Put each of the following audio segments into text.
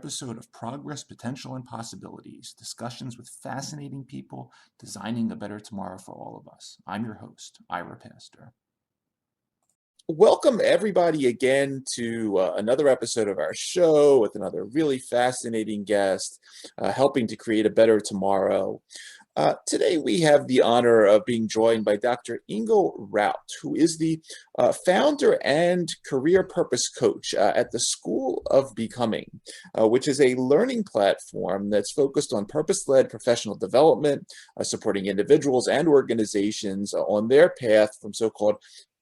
episode of Progress, Potential, and Possibilities, discussions with fascinating people designing a better tomorrow for all of us. I'm your host, Ira Pastor. Welcome everybody again to another episode of our show with another really fascinating guest helping to create a better tomorrow. Today we have the honor of being joined by Dr. Ingo Rauth, who is the founder and career purpose coach at the School of Becoming, which is a learning platform that's focused on purpose-led professional development, supporting individuals and organizations on their path from so-called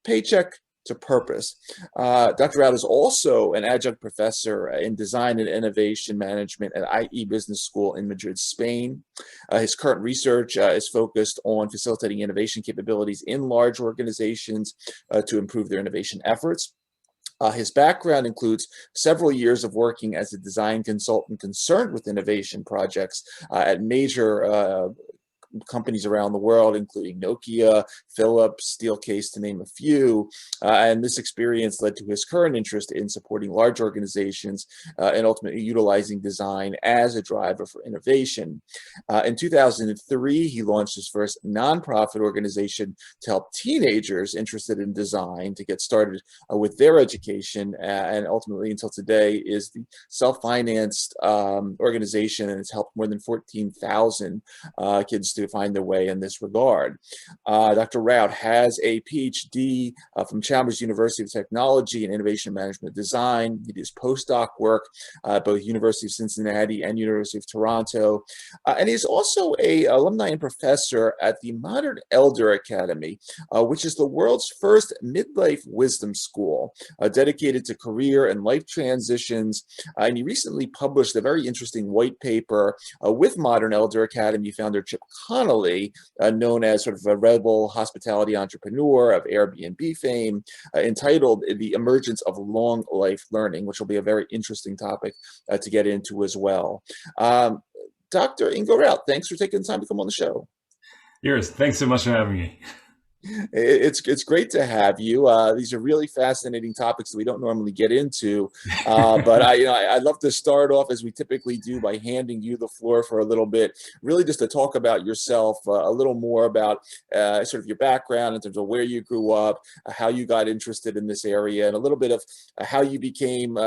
paycheck to purpose. Dr. Rauth is also an adjunct professor in design and innovation management at IE Business School in Madrid, Spain. His current research is focused on facilitating innovation capabilities in large organizations to improve their innovation efforts. His background includes several years of working as a design consultant concerned with innovation projects at major companies around the world, including Nokia, Philips, Steelcase, to name a few. And this experience led to his current interest in supporting large organizations and ultimately utilizing design as a driver for innovation. In 2003, he launched his first nonprofit organization to help teenagers interested in design to get started with their education, and ultimately until today is the self-financed organization, and it's helped more than 14,000 kids to find their way in this regard. Dr. Rauth has a Ph.D. From Chalmers University of Technology in Innovation Management Design. He does postdoc work at both University of Cincinnati and University of Toronto. And he's also an alumni and professor at the Modern Elder Academy, which is the world's first midlife wisdom school dedicated to career and life transitions. And he recently published a very interesting white paper with Modern Elder Academy founder Chip Connolly, known as sort of a rebel hospitality entrepreneur of Airbnb fame, entitled The Emergence of Long Life Learning, which will be a very interesting topic to get into as well. Dr. Ingo Rauth, thanks for taking the time to come on the show. Yours, thanks so much for having me. It's great to have you. These are really fascinating topics that we don't normally get into, but I'd love to start off as we typically do by handing you the floor for a little bit, really just to talk about yourself, a little more about sort of your background in terms of where you grew up, how you got interested in this area, and a little bit of how you became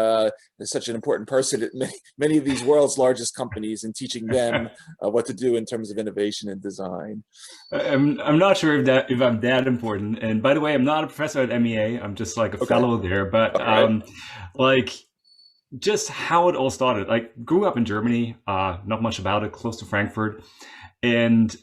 such an important person at many of these world's largest companies and teaching them what to do in terms of innovation and design. I'm not sure if I'm that important. And by the way, I'm not a professor at MEA. I'm just like a fellow there. But like just how it all started. Like grew up in Germany, not much about it, close to Frankfurt. And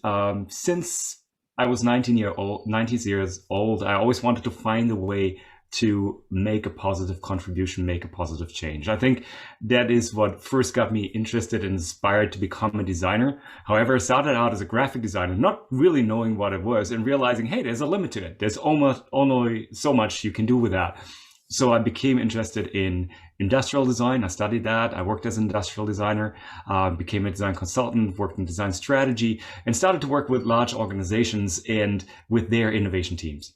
since I was 19 years old, I always wanted to find a way to make a positive contribution, make a positive change. I think that is what first got me interested and inspired to become a designer. However, I started out as a graphic designer, not really knowing what it was and realizing, hey, there's a limit to it. There's almost only so much you can do with that. So I became interested in industrial design. I studied that. I worked as an industrial designer, became a design consultant, worked in design strategy, and started to work with large organizations and with their innovation teams.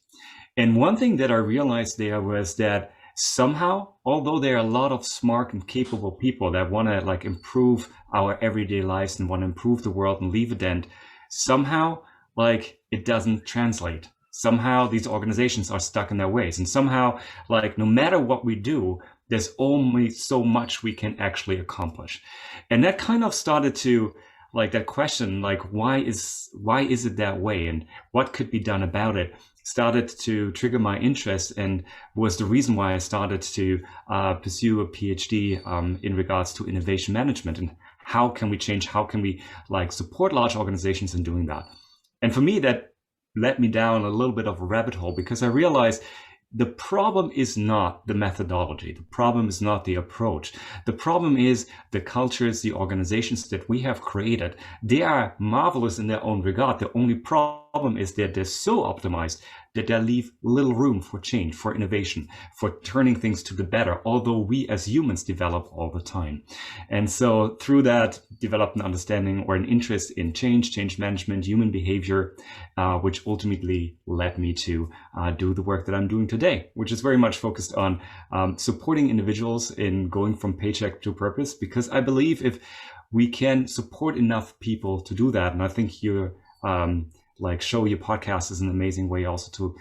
And one thing that I realized there was that somehow, although there are a lot of smart and capable people that want to like improve our everyday lives and want to improve the world and leave a dent, somehow like it doesn't translate. Somehow these organizations are stuck in their ways. And somehow like no matter what we do, there's only so much we can actually accomplish. And that kind of started to like that question, like why is it that way and what could be done about it? Started to trigger my interest and was the reason why I started to pursue a PhD in regards to innovation management and how can we change, how can we like support large organizations in doing that. And for me, that led me down a little bit of a rabbit hole because I realized the problem is not the methodology. The problem is not the approach. The problem is the cultures, the organizations that we have created. They are marvelous in their own regard. The only problem problem is that they're so optimized that they leave little room for change, for innovation, for turning things to the better, although we as humans develop all the time. And so through that, developed an understanding or an interest in change management, human behavior, which ultimately led me to do the work that I'm doing today, which is very much focused on supporting individuals in going from paycheck to purpose, because I believe if we can support enough people to do that, and I think your show your podcast is an amazing way also to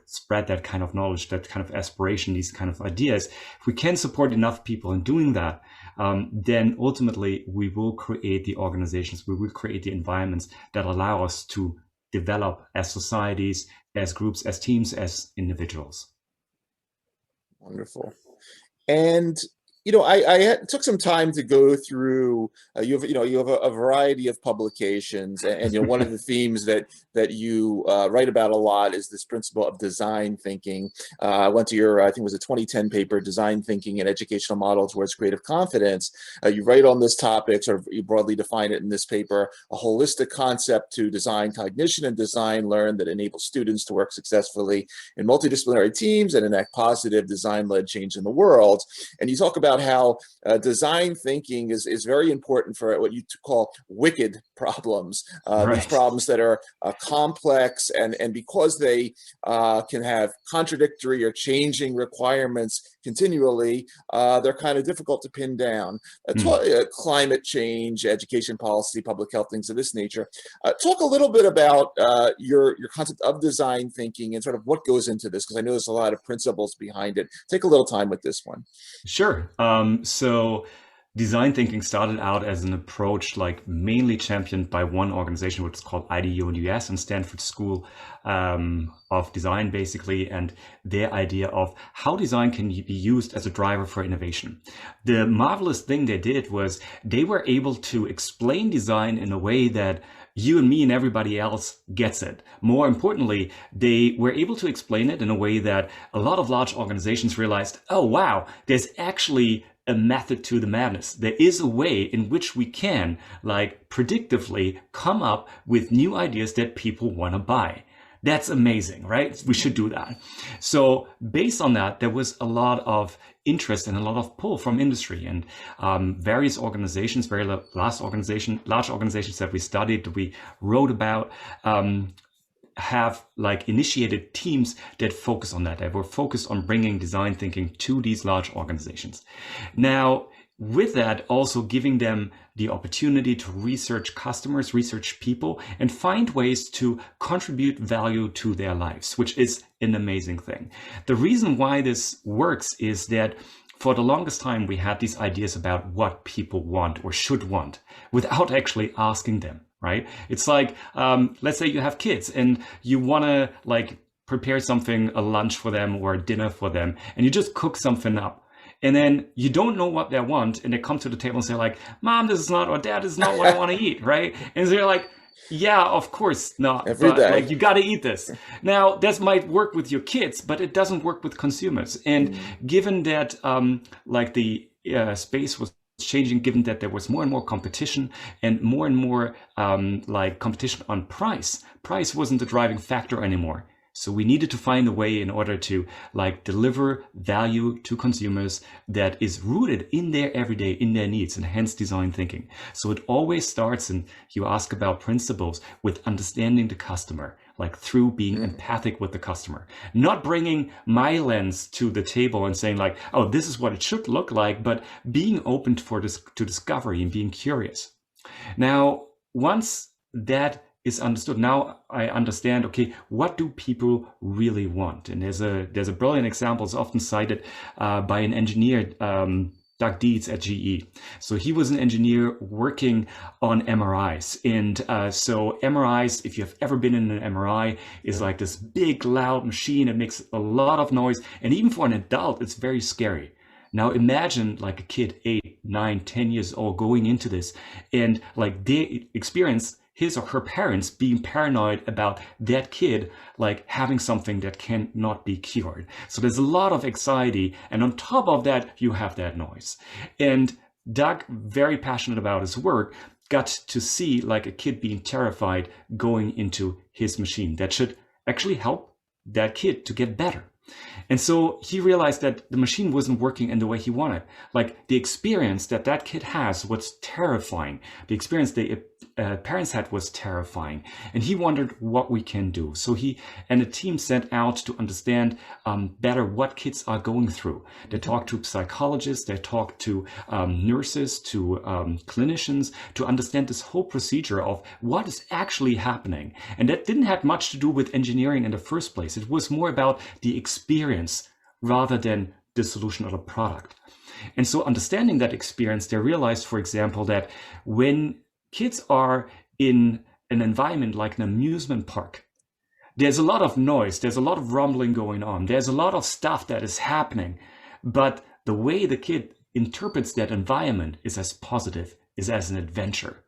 spread that kind of knowledge, that kind of aspiration, these kind of ideas. If we can support enough people in doing that, then ultimately we will create the organizations, we will create the environments that allow us to develop as societies, as groups, as teams, as individuals. Wonderful. And I took some time to go through. You have a variety of publications, and one of the themes that you write about a lot is this principle of design thinking. I went to your, I think it was a 2010 paper, Design Thinking and Educational Model Towards Creative Confidence. You write on this topic, sort of you broadly define it in this paper, a holistic concept to design cognition and design learn that enables students to work successfully in multidisciplinary teams and enact positive design-led change in the world. And you talk about how design thinking is very important for what you call wicked problems, Right. These problems that are complex, and because they can have contradictory or changing requirements continually, they're kind of difficult to pin down. Climate change, education policy, public health, things of this nature. Talk a little bit about your concept of design thinking and sort of what goes into this, because I know there's a lot of principles behind it. Take a little time with this one. Sure. So design thinking started out as an approach mainly championed by one organization, which is called IDU in the US and Stanford School of Design, basically, and their idea of how design can be used as a driver for innovation. The marvelous thing they did was they were able to explain design in a way that you and me and everybody else gets it. More importantly, they were able to explain it in a way that a lot of large organizations realized, oh, wow, there's actually a method to the madness. There is a way in which we can, predictively come up with new ideas that people want to buy. That's amazing, right? We should do that. So based on that, there was a lot of interest and a lot of pull from industry, and various organizations, large organizations that we studied, that we wrote about, have initiated teams that focus on that. They were focused on bringing design thinking to these large organizations. Now, with that, also giving them the opportunity to research customers, research people, and find ways to contribute value to their lives, which is an amazing thing. The reason why this works is that for the longest time, we had these ideas about what people want or should want without actually asking them, right? It's let's say you have kids and you want to prepare something, a lunch for them or a dinner for them, and you just cook something up. And then you don't know what they want, and they come to the table and say Mom, this is not, or Dad, this is not what I want to eat, right? And so you're yeah, of course not. Every day. You got to eat this. Now, this might work with your kids, but it doesn't work with consumers. And given that the space was changing, given that there was more and more competition and more competition on price wasn't the driving factor anymore. So we needed to find a way in order to deliver value to consumers that is rooted in their everyday, in their needs, and hence design thinking. So it always starts, and you ask about principles, with understanding the customer, through being empathic with the customer, not bringing my lens to the table and saying oh, this is what it should look like, but being open to discovery and being curious. Now, once that is understood, now I understand, okay, what do people really want? And there's a brilliant example, it's often cited by an engineer, Doug Dietz at GE. So he was an engineer working on MRIs. And so MRIs, if you've ever been in an MRI, is this big, loud machine. It makes a lot of noise. And even for an adult, it's very scary. Now imagine a kid, 8, 9, 10 years old, going into this, and they experience his or her parents being paranoid about that kid having something that cannot be cured. So there's a lot of anxiety, and on top of that, you have that noise. And Doug, very passionate about his work, got to see like a kid being terrified going into his machine that should actually help that kid to get better. And so he realized that the machine wasn't working in the way he wanted. Like the experience that that kid has was terrifying. The experience the parents had was terrifying. And he wondered what we can do. So he and the team set out to understand better what kids are going through. They talked to psychologists, they talked to nurses, to clinicians to understand this whole procedure of what is actually happening. And that didn't have much to do with engineering in the first place. It was more about the experience rather than the solution or the product. And so understanding that experience, they realized, for example, that when kids are in an environment like an amusement park, there's a lot of noise, there's a lot of rumbling going on, there's a lot of stuff that is happening, but the way the kid interprets that environment is as positive, is as an adventure.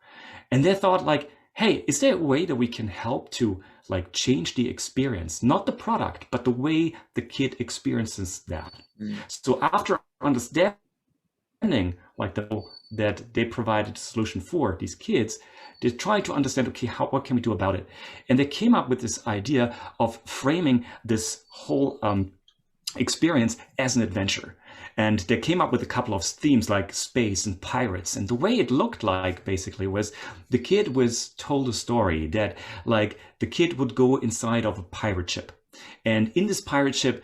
And they thought like, hey, is there a way that we can help to like change the experience, not the product, but the way the kid experiences that? So after understanding like that they provided a solution for these kids, they tried to understand, okay, what can we do about it? And they came up with this idea of framing this whole experience as an adventure. And they came up with a couple of themes like space and pirates. And the way it looked like basically was the kid was told a story that like the kid would go inside of a pirate ship. And in this pirate ship,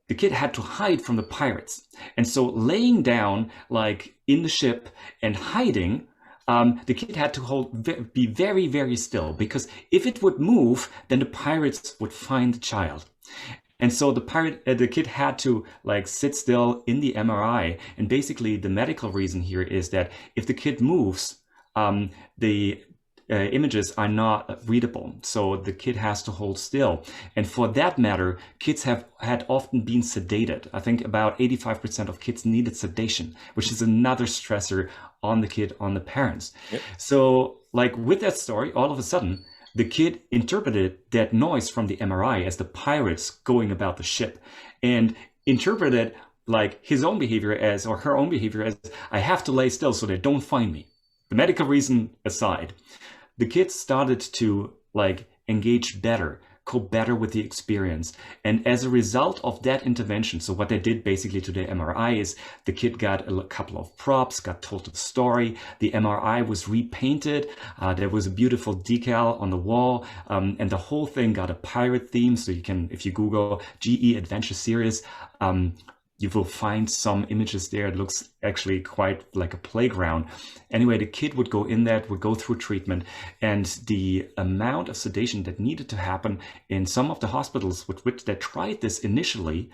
the kid had to hide from the pirates. And so laying down like in the ship and hiding, the kid had to be very, very still, because if it would move, then the pirates would find the child. And so the kid had to like sit still in the MRI. And basically the medical reason here is that if the kid moves, the images are not readable. So the kid has to hold still. And for that matter, kids had often been sedated. I think about 85% of kids needed sedation, which is another stressor on the kid, on the parents. Yep. So like with that story, all of a sudden, the kid interpreted that noise from the MRI as the pirates going about the ship, and interpreted like his own behavior as, or her own behavior as, I have to lay still so they don't find me. The medical reason aside, the kids started to like engage better, cope better with the experience. And as a result of that intervention, so what they did basically to the MRI is the kid got a couple of props, got told a story. The MRI was repainted. There was a beautiful decal on the wall, and the whole thing got a pirate theme. So you can, if you Google GE Adventure Series, you will find some images there. It looks actually quite like a playground. Anyway, the kid would go in there, would go through treatment, and the amount of sedation that needed to happen in some of the hospitals with which they tried this initially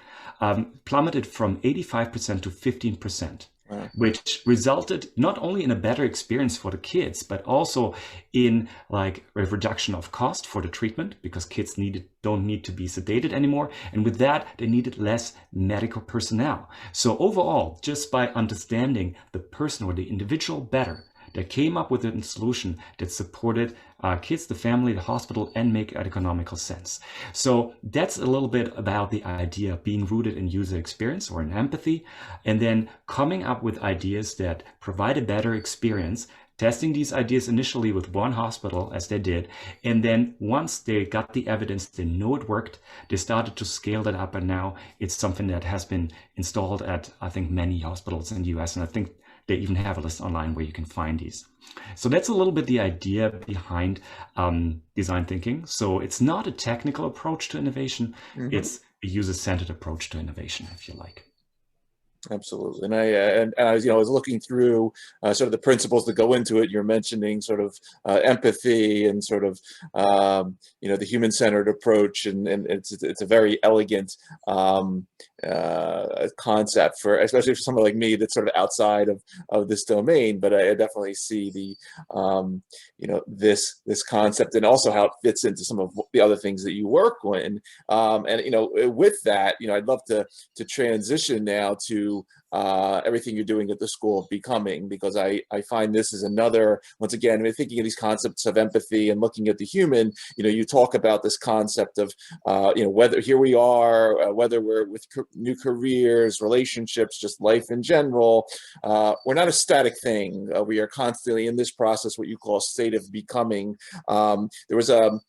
plummeted from 85% to 15%. Which resulted not only in a better experience for the kids, but also in like a reduction of cost for the treatment, because kids don't need to be sedated anymore. And with that, they needed less medical personnel. So overall, just by understanding the person or the individual better, they came up with a solution that supported kids, the family, the hospital, and make economical sense. So that's a little bit about the idea of being rooted in user experience or in empathy, and then coming up with ideas that provide a better experience, testing these ideas initially with one hospital as they did. And then once they got the evidence, they know it worked, they started to scale that up. And now it's something that has been installed at, I think, many hospitals in the US. And I think they even have a list online where you can find these. So that's a little bit the idea behind design thinking. So it's not a technical approach to innovation. Mm-hmm. It's a user-centered approach to innovation, if you like. Absolutely. And I was, I was looking through sort of the principles that go into it. You're mentioning sort of empathy and sort of, the human-centered approach. And it's a very elegant concept for, especially for someone like me that's sort of outside of this domain. But I definitely see the, this concept, and also how it fits into some of the other things that you work on. And with that, I'd love to transition now to everything you're doing at the School of Becoming, because I find this is another, once again, thinking of these concepts of empathy and looking at the human. You talk about this concept of whether here we are, whether we're with new careers, relationships, just life in general, we're not a static thing. We are constantly in this process, what you call a state of becoming. There was a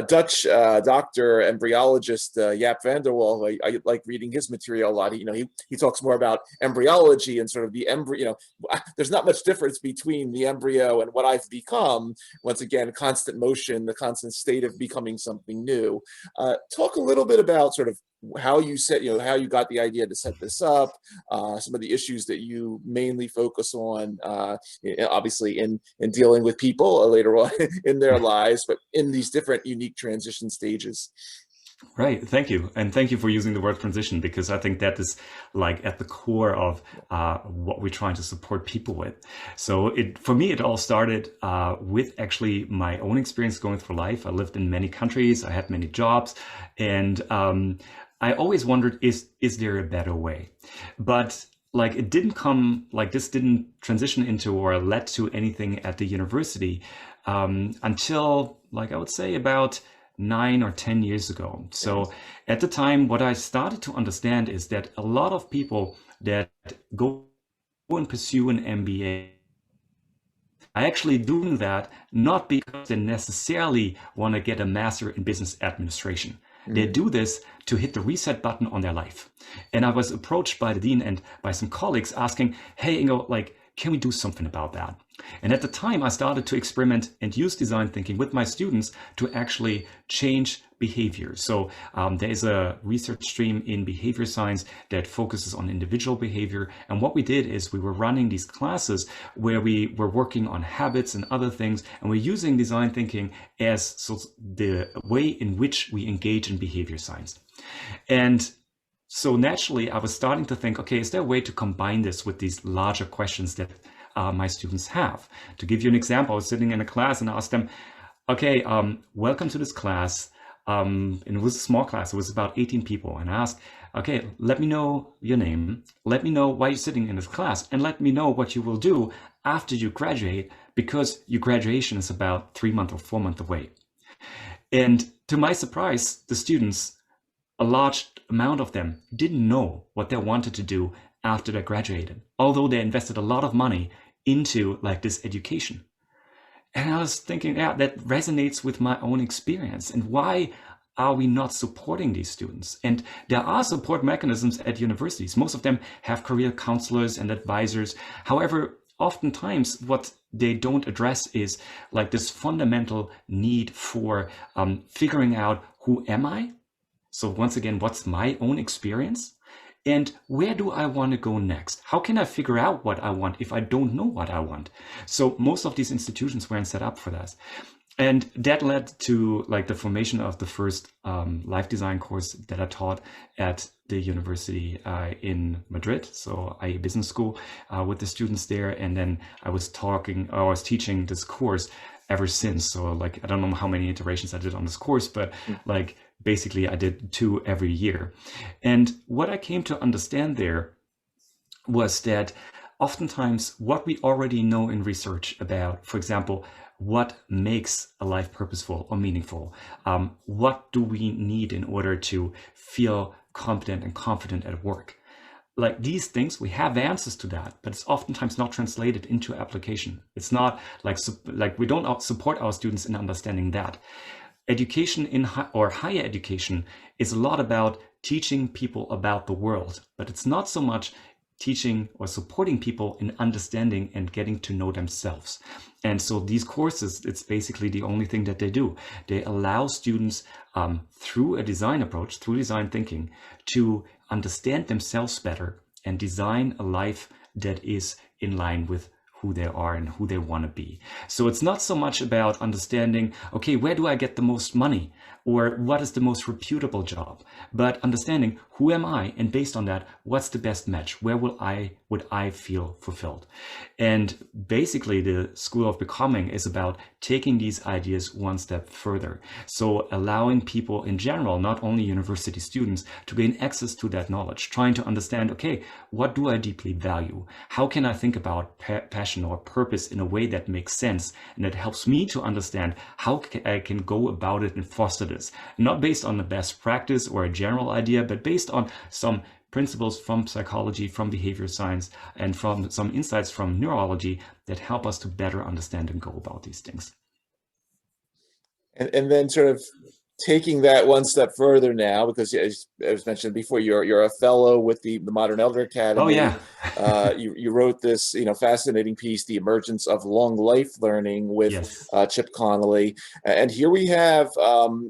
Dutch doctor, embryologist, Jaap van der Wal. I like reading his material a lot. He talks more about embryology and sort of the embryo. There's not much difference between the embryo and what I've become. Once again, constant motion, the constant state of becoming something new. Talk a little bit about sort of how you how you got the idea to set this up, some of the issues that you mainly focus on, obviously in dealing with people later on in their lives, but in these different unique transition stages. Right. Thank you. And thank you for using the word transition, because I think that is like at the core of what we're trying to support people with. So for me, it all started with actually my own experience going through life. I lived in many countries. I had many jobs. And I always wondered, is there a better way? But like it didn't come, like this didn't transition into or led to anything at the university until, like, I would say about 9 or 10 years ago. So at the time, what I started to understand is that a lot of people that go and pursue an MBA are actually doing that not because they necessarily want to get a master in business administration. They do this to hit the reset button on their life. And I was approached by the dean and by some colleagues asking, hey, Ingo, like, can we do something about that? And at the time, I started to experiment and use design thinking with my students to actually change behavior. So there is a research stream in behavior science that focuses on individual behavior. And what we did is we were running these classes where we were working on habits and other things. And we're using design thinking as the way in which we engage in behavior science. And so naturally, I was starting to think, okay, is there a way to combine this with these larger questions that my students have? To give you an example, I was sitting in a class and I asked them, okay, welcome to this class. And it was a small class. It was about 18 people. And I asked, okay, let me know your name. Let me know why you're sitting in this class. And let me know what you will do after you graduate, because your graduation is about 3 months or 4 months away. And to my surprise, the students, a large amount of them, didn't know what they wanted to do after they graduated, although they invested a lot of money into like this education. And I was thinking, yeah, that resonates with my own experience. And why are we not supporting these students? And there are support mechanisms at universities. Most of them have career counselors and advisors. However, oftentimes what they don't address is like this fundamental need for figuring out, who am I? So once again, what's my own experience? And where do I want to go next? How can I figure out what I want if I don't know what I want? So most of these institutions weren't set up for that. And that led to like the formation of the first life design course that I taught at the university in Madrid. So IE Business School with the students there. And then I was teaching this course ever since. So like, I don't know how many iterations I did on this course, but like basically I did 2 every year. And what I came to understand there was that oftentimes what we already know in research about, for example, what makes a life purposeful or meaningful? What do we need in order to feel competent and confident at work? Like these things, we have answers to that, but it's oftentimes not translated into application. It's not like we don't support our students in understanding that. Education or higher education is a lot about teaching people about the world, but it's not so much teaching or supporting people in understanding and getting to know themselves. And so these courses, it's basically the only thing that they do. They allow students through a design approach, through design thinking, to understand themselves better and design a life that is in line with who they are and who they want to be. So it's not so much about understanding, okay, where do I get the most money? Or what is the most reputable job? But understanding who am I? And based on that, what's the best match? Where would I feel fulfilled? And basically the School of Becoming is about taking these ideas one step further. So allowing people in general, not only university students, to gain access to that knowledge, trying to understand, okay, what do I deeply value? How can I think about passion or purpose in a way that makes sense and that helps me to understand how I can go about it and foster this, not based on the best practice or a general idea, but based on some principles from psychology, from behavior science, and from some insights from neurology that help us to better understand and go about these things. And then sort of taking that one step further now, because as was mentioned before, you're a fellow with the Modern Elder Academy. Oh yeah. You wrote this fascinating piece, "The Emergence of Long Life Learning" with Yes. Chip Connolly. And here we have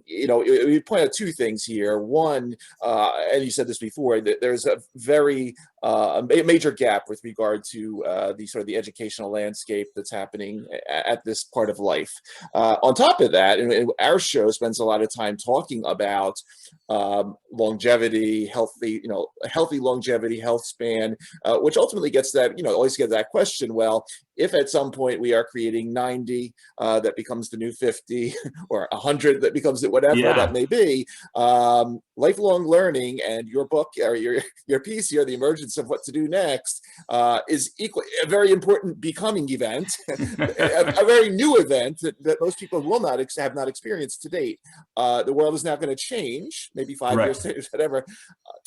we point out two things here. One, and you said this before, that there's a very a major gap with regard to the educational landscape that's happening at this part of life. On top of that, and our show spends a lot of time talking about longevity, healthy longevity, health span, which ultimately gets that, always get that question, well, if at some point we are creating 90 that becomes the new 50 or 100 that becomes whatever that may be, lifelong learning, and your book or your piece here, "The Emergence of What to Do Next," is equally a very important becoming event, a very new event that most people will not have not experienced to date. The world is now going to change, maybe 5 years, whatever.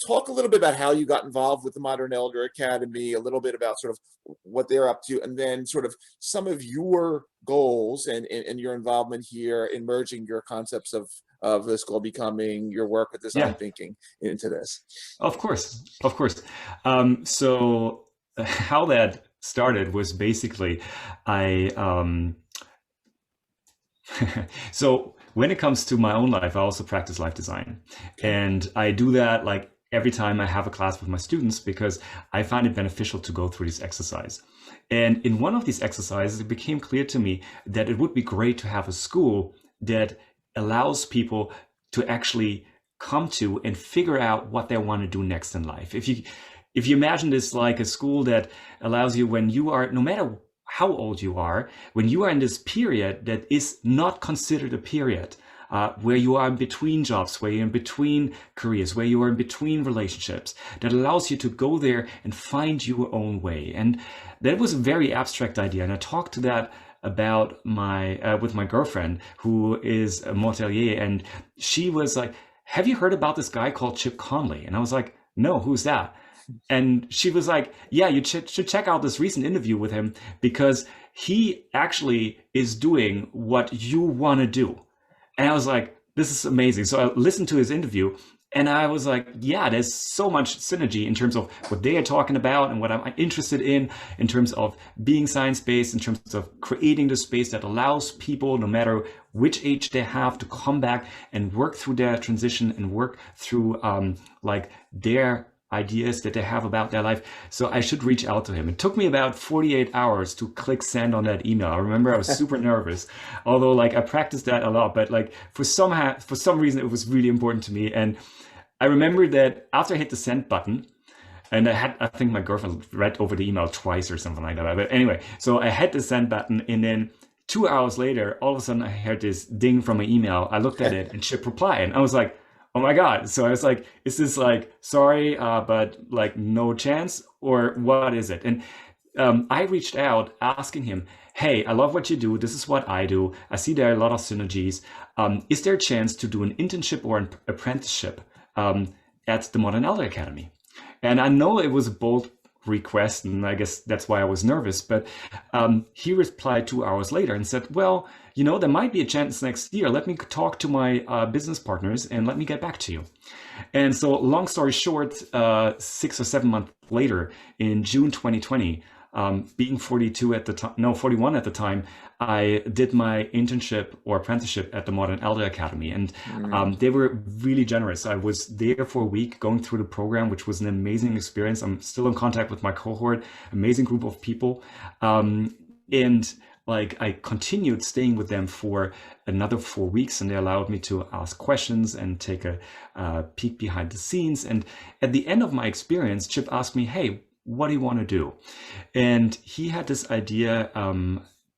Talk a little bit about how you got involved with the Modern Elder Academy, a little bit about sort of what they're up to, and then sort of some of your goals and your involvement here in merging your concepts of the School of Becoming, your work with design thinking into this. Of course. So how that started was basically so when it comes to my own life, I also practice life design. And I do that like every time I have a class with my students, because I find it beneficial to go through this exercise. And in one of these exercises, it became clear to me that it would be great to have a school that allows people to actually come to and figure out what they want to do next in life. If you imagine this like a school that allows you, when you are, no matter how old you are, when you are in this period that is not considered a period, where you are in between jobs, where you're in between careers, where you are in between relationships, that allows you to go there and find your own way. And that was a very abstract idea. And I talked to that about with my girlfriend, who is a motelier, and she was like, "Have you heard about this guy called Chip Conley?" And I was like, "No, who's that?" And she was like, "Yeah, you should check out this recent interview with him, because he actually is doing what you want to do." And I was like, "This is amazing." So I listened to his interview, and I was like, yeah, there's so much synergy in terms of what they are talking about and what I'm interested in terms of being science-based, in terms of creating the space that allows people, no matter which age they have, to come back and work through their transition and work through like their ideas that they have about their life. So I should reach out to him. It took me about 48 hours to click send on that email. I remember I was super nervous, although like I practiced that a lot, but like for some reason it was really important to me. And I remember that after I hit the send button, and I think my girlfriend read over the email twice or something like that. But anyway, so I hit the send button, and then 2 hours later, all of a sudden I heard this ding from my email. I looked at it and Chip replied, and I was like, oh my God. So I was like, is this like, sorry, but like no chance, or what is it? And I reached out asking him, hey, I love what you do. This is what I do. I see there are a lot of synergies. Is there a chance to do an internship or an apprenticeship at the Modern Elder Academy? And I know it was a bold request, and I guess that's why I was nervous, but he replied 2 hours later and said, well, you know, there might be a chance next year. Let me talk to my business partners and let me get back to you. And so long story short, 6 or 7 months later, in June 2020, being 42 at the time, no, 41 at the time, I did my internship or apprenticeship at the Modern Elder Academy, and they were really generous. I was there for a week going through the program, which was an amazing experience. I'm still in contact with my cohort, amazing group of people. And like I continued staying with them for another 4 weeks, and they allowed me to ask questions and take a peek behind the scenes. And at the end of my experience, Chip asked me, "Hey, what do you want to do?" And he had this idea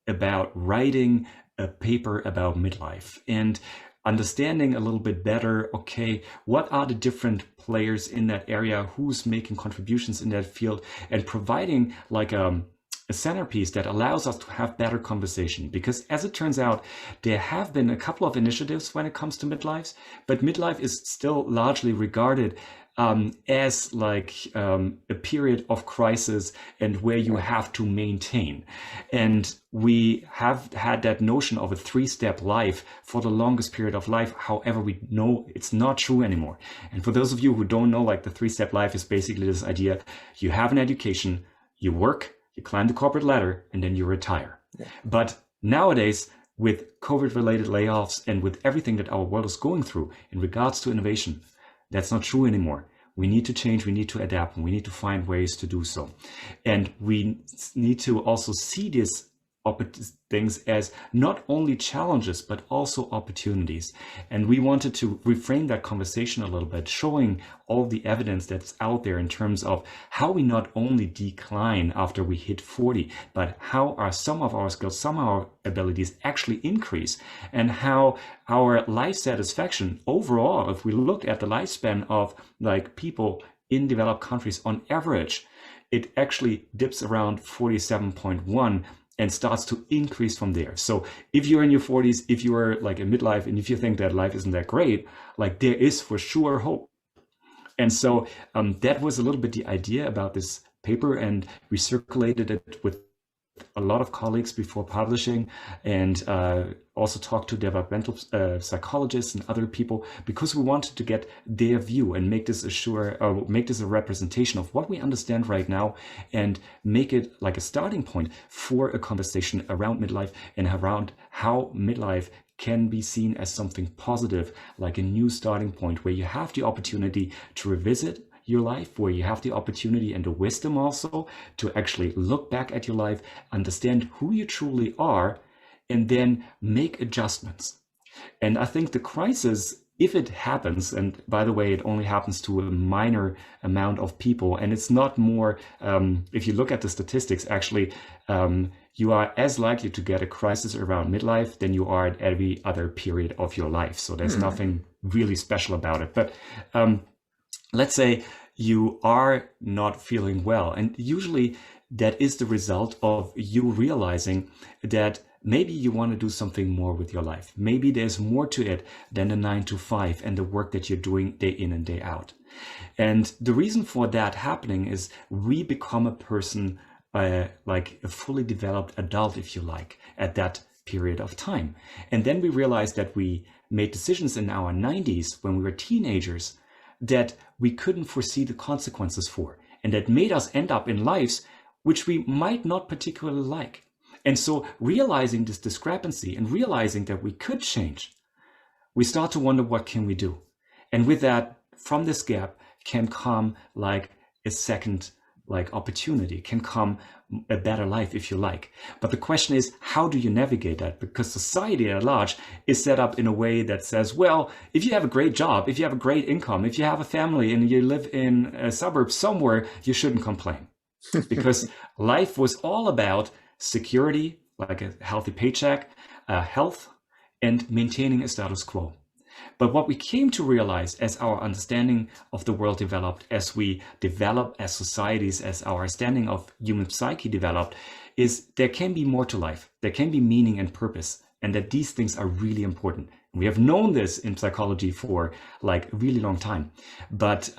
about writing a paper about midlife and understanding a little bit better, okay, what are the different players in that area, who's making contributions in that field, and providing like a centerpiece that allows us to have better conversation. Because as it turns out, there have been a couple of initiatives when it comes to midlives, but midlife is still largely regarded as like a period of crisis and where you have to maintain. And we have had that notion of a 3-step life for the longest period of life. However, we know it's not true anymore. And for those of you who don't know, like the 3-step life is basically this idea: you have an education, you work, you climb the corporate ladder, and then you retire. Yeah. But nowadays, with COVID-related layoffs and with everything that our world is going through in regards to innovation, that's not true anymore. We need to change, we need to adapt, and we need to find ways to do so. And we need to also see these things as not only challenges, but also opportunities. And we wanted to reframe that conversation a little bit, showing all the evidence that's out there in terms of how we not only decline after we hit 40, but how are some of our skills, some of our abilities actually increase, and how our life satisfaction overall, if we look at the lifespan of like people in developed countries on average, it actually dips around 47.1 and starts to increase from there. So if you're in your 40s, if you're like in midlife, and if you think that life isn't that great, like there is for sure hope. And so that was a little bit the idea about this paper, and we circulated it with a lot of colleagues before publishing, and also talked to developmental psychologists and other people, because we wanted to get their view and make this a representation of what we understand right now, and make it like a starting point for a conversation around midlife and around how midlife can be seen as something positive, like a new starting point where you have the opportunity to revisit your life, where you have the opportunity and the wisdom also to actually look back at your life, understand who you truly are, and then make adjustments. And I think the crisis, if it happens, and by the way, it only happens to a minor amount of people, and it's not more, if you look at the statistics, actually, you are as likely to get a crisis around midlife than you are at every other period of your life. So there's nothing really special about it. But let's say you are not feeling well, and usually that is the result of you realizing that maybe you want to do something more with your life. Maybe there's more to it than the 9 to 5 and the work that you're doing day in and day out. And the reason for that happening is we become a person, like a fully developed adult, if you like, at that period of time. And then we realize that we made decisions in our 90s when we were teenagers that we couldn't foresee the consequences for, and that made us end up in lives which we might not particularly like. And so realizing this discrepancy and realizing that we could change, we start to wonder, what can we do? And with that, from this gap can come like a second opportunity, can come a better life, if you like. But the question is, how do you navigate that? Because society at large is set up in a way that says, well, if you have a great job, if you have a great income, if you have a family and you live in a suburb somewhere, you shouldn't complain. Because life was all about security, like a healthy paycheck, health, and maintaining a status quo. But what we came to realize as our understanding of the world developed, as we develop as societies, as our understanding of human psyche developed, is there can be more to life. There can be meaning and purpose, and that these things are really important. We have known this in psychology for like a really long time, but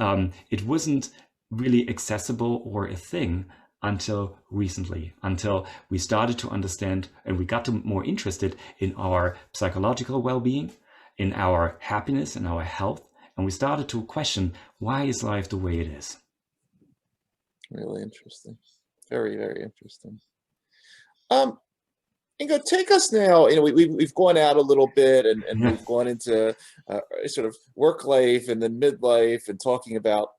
it wasn't really accessible or a thing until recently, until we started to understand and we got to more interested in our psychological well-being, in our happiness and our health, and we started to question, why is life the way it is? Really interesting. Very, very interesting. Ingo, take us now. We've gone out a little bit, and we've gone into sort of work life and then midlife, and talking about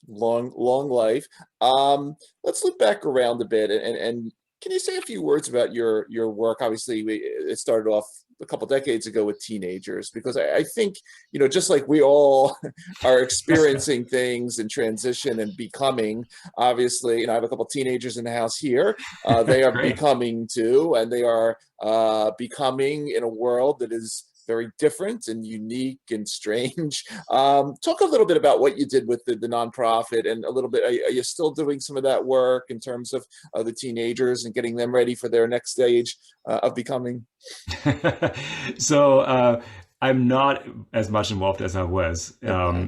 long life. Let's look back around a bit, and can you say a few words about your work? Obviously, it started off a couple decades ago with teenagers, because I think, just like we all are experiencing things and transition and becoming. Obviously, I have a couple teenagers in the house here. They are becoming too, and they are becoming in a world that is very different and unique and strange. Talk a little bit about what you did with the nonprofit, and a little bit, are you still doing some of that work in terms of the teenagers and getting them ready for their next stage of becoming? So I'm not as much involved as I was.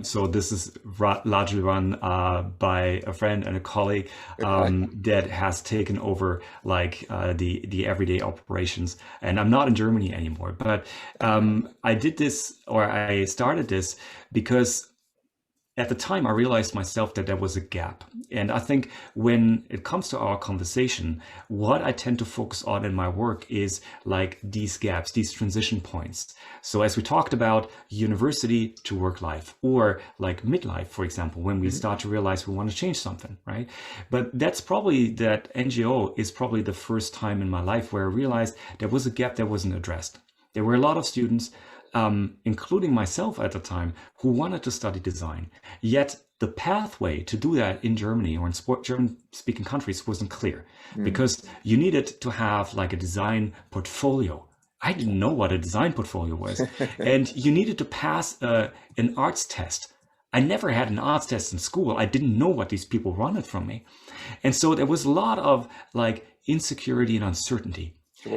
So this is largely run by a friend and a colleague that has taken over like the everyday operations. And I'm not in Germany anymore. But I did this, or I started this because at the time I realized myself that there was a gap. And I think when it comes to our conversation, what I tend to focus on in my work is like these gaps, these transition points. So as we talked about university to work life, or like midlife, for example, when we start to realize we want to change something, right? But that's probably, that NGO is probably the first time in my life where I realized there was a gap that wasn't addressed. There were a lot of students, including myself at the time, who wanted to study design. Yet the pathway to do that in Germany or in German-speaking countries wasn't clear, because you needed to have like a design portfolio. I didn't know what a design portfolio was. And you needed to pass an arts test. I never had an arts test in school. I didn't know what these people wanted from me. And so there was a lot of like insecurity and uncertainty.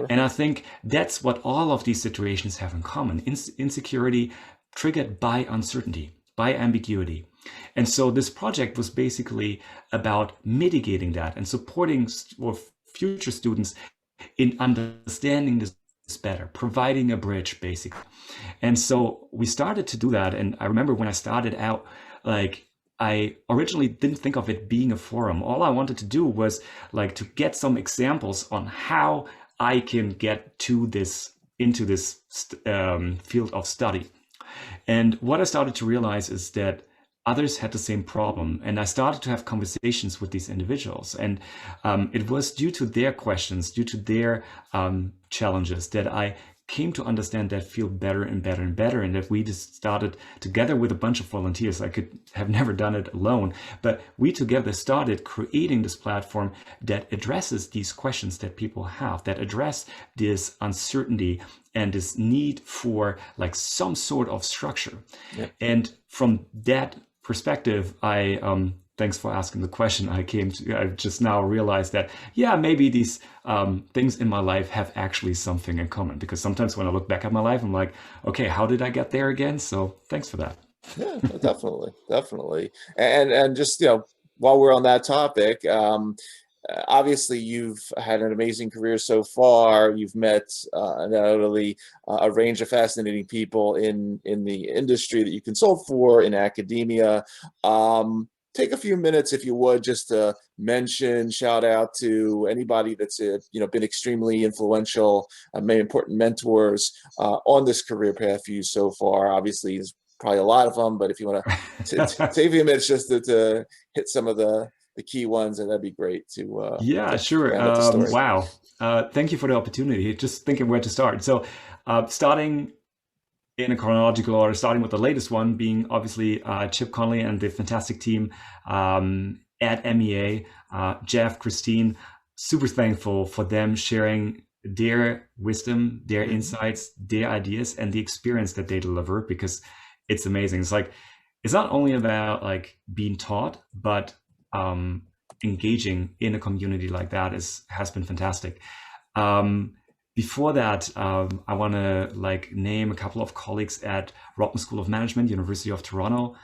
And I think that's what all of these situations have in common. Insecurity triggered by uncertainty, by ambiguity. And so this project was basically about mitigating that and supporting future students in understanding this better, providing a bridge, basically. And so we started to do that. And I remember when I started out, like, I originally didn't think of it being a forum. All I wanted to do was like to get some examples on how I can get into this field of study. And what I started to realize is that others had the same problem. And I started to have conversations with these individuals. And it was due to their questions, due to their challenges, that I came to understand that field better and better and better. And that we just started together with a bunch of volunteers. I could have never done it alone, but we together started creating this platform that addresses these questions that people have, that address this uncertainty and this need for like some sort of structure. Yeah. And from that perspective, thanks for asking the question. I just now realized that, yeah, maybe these things in my life have actually something in common, because sometimes when I look back at my life, I'm like, okay, how did I get there again? So thanks for that. Yeah, definitely. And just, while we're on that topic, obviously you've had an amazing career so far. You've met not only a range of fascinating people in the industry that you consult for, in academia. Take a few minutes, if you would, just to mention, shout out to anybody that's been extremely influential, many important mentors on this career path for you so far. Obviously, there's probably a lot of them, but if you want to take a few minutes just to hit some of the key ones, and that'd be great to yeah, sure. Wow. Thank you for the opportunity. Just thinking where to start. So starting in a chronological order, starting with the latest one being obviously Chip Conley and the fantastic team at MEA, Jeff, Christine, super thankful for them sharing their wisdom, their insights, their ideas, and the experience that they deliver, because it's amazing. It's like, it's not only about like being taught, but engaging in a community like that has been fantastic. Before that, I want to like name a couple of colleagues at Rotman School of Management, University of Toronto.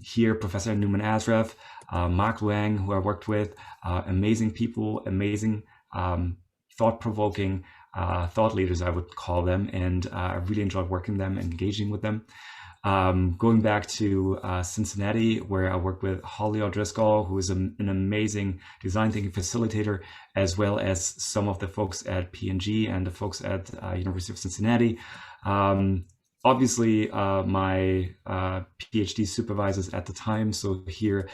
Here, Professor Newman Asraf, Mark Luang, who I worked with, amazing people, amazing thought-provoking thought leaders, I would call them. And I really enjoyed working with them, engaging with them. Going back to Cincinnati, where I worked with Holly O'Driscoll, who is an amazing design thinking facilitator, as well as some of the folks at P&G and the folks at University of Cincinnati. Obviously, my PhD supervisors at the time, so here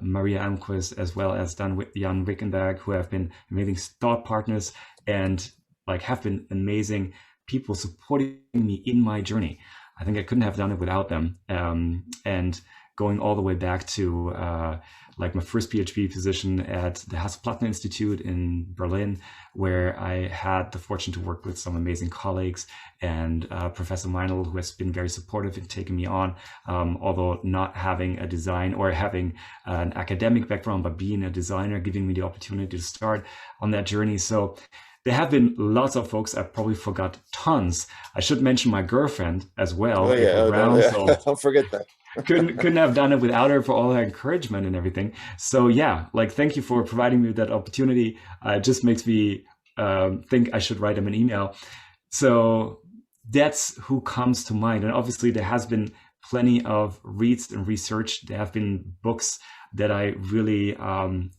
Maria Almquist, as well as Jan Wickenberg, who have been amazing thought partners and like have been amazing people supporting me in my journey. I think I couldn't have done it without them. And going all the way back to like my first PhD position at the Hasso-Plattner Institute in Berlin, where I had the fortune to work with some amazing colleagues, and Professor Meinl, who has been very supportive in taking me on, although not having a design or having an academic background, but being a designer, giving me the opportunity to start on that journey. So there have been lots of folks. I probably forgot tons. I should mention my girlfriend as well. Oh yeah, So don't forget that. couldn't have done it without her, for all her encouragement and everything. So yeah, like thank you for providing me with that opportunity. It just makes me think I should write him an email. So that's who comes to mind. And obviously there has been plenty of reads and research. There have been books that I really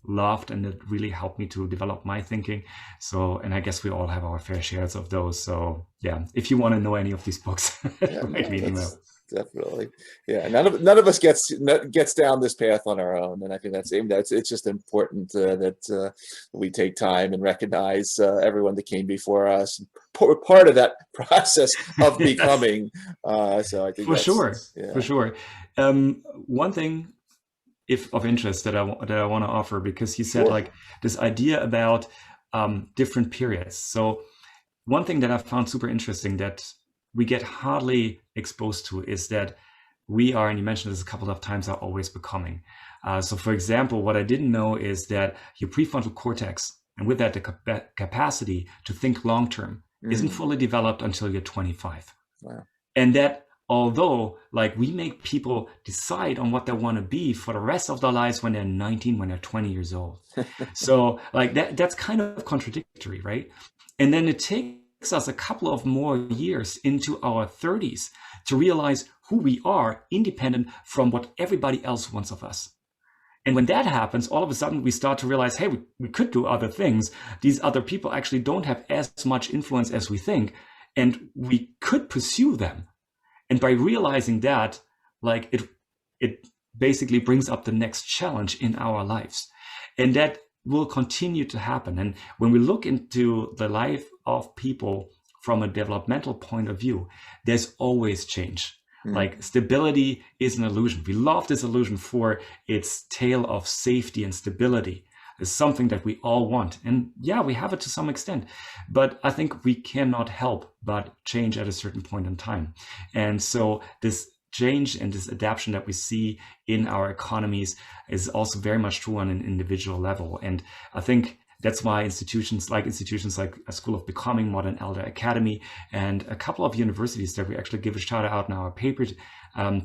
loved and that really helped me to develop my thinking. So, and I guess we all have our fair shares of those. So yeah, if you want to know any of these books, write me an email. Definitely, yeah. None of us gets down this path on our own, and I think that's it's just important that we take time and recognize everyone that came before us, part of that process of becoming. So I think for sure. One thing, if of interest, that I want to offer, because you said like this idea about different periods. So one thing that I found super interesting that we get hardly exposed to is that we are, and you mentioned this a couple of times, are always becoming. So for example, what I didn't know is that your prefrontal cortex, and with that the capacity to think long-term, isn't fully developed until you're 25. Wow. And that although like we make people decide on what they want to be for the rest of their lives when they're 19, when they're 20 years old. So like that's kind of contradictory, right? And then it takes us a couple of more years into our 30s to realize who we are, independent from what everybody else wants of us. And when that happens, all of a sudden we start to realize, hey, we could do other things. These other people actually don't have as much influence as we think, and we could pursue them. And by realizing that, like it basically brings up the next challenge in our lives. And that will continue to happen. And when we look into the life of people from a developmental point of view, there's always change. Like stability is an illusion. We love this illusion for its tale of safety and stability. It's something that we all want. And yeah, we have it to some extent, but I think we cannot help but change at a certain point in time. And so this change and this adaptation that we see in our economies is also very much true on an individual level. And I think that's why institutions like a School of Becoming, Modern Elder Academy, and a couple of universities that we actually give a shout out in our paper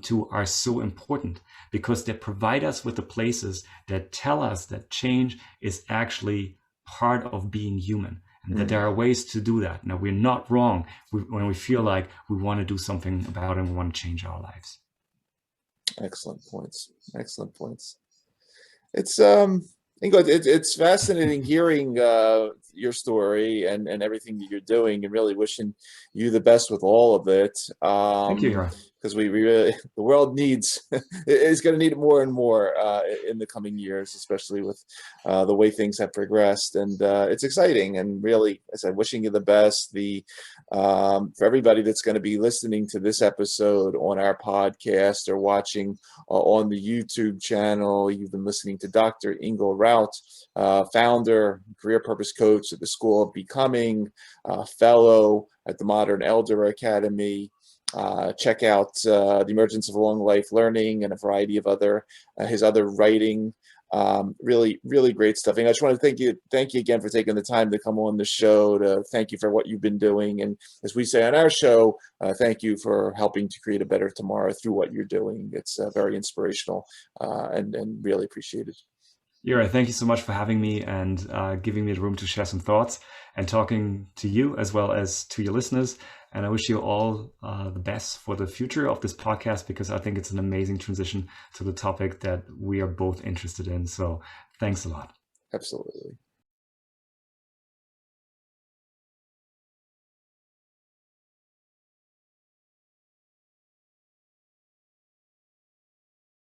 to are so important, because they provide us with the places that tell us that change is actually part of being human, and that there are ways to do that. Now, we're not wrong when we feel like we want to do something about it and we want to change our lives. Excellent points. Excellent points. It's Ingo, it's fascinating hearing your story and everything that you're doing, and really wishing you the best with all of it. Thank you, Jira. Because we really, the world needs, is going to need it more and more in the coming years, especially with the way things have progressed. And it's exciting, and really, as I said, wishing you the best. For everybody that's going to be listening to this episode on our podcast or watching on the YouTube channel, you've been listening to Dr. Ingo Rauth, founder, career purpose coach at the School of Becoming, fellow at the Modern Elder Academy. Check out The Emergence of Long Life Learning and a variety of his other writing. Really, really great stuff. And I just want to thank you again for taking the time to come on the show, to thank you for what you've been doing. And as we say on our show, thank you for helping to create a better tomorrow through what you're doing. It's very inspirational and really appreciated. Ira, thank you so much for having me and giving me the room to share some thoughts and talking to you as well as to your listeners. And I wish you all the best for the future of this podcast, because I think it's an amazing transition to the topic that we are both interested in. So thanks a lot. Absolutely.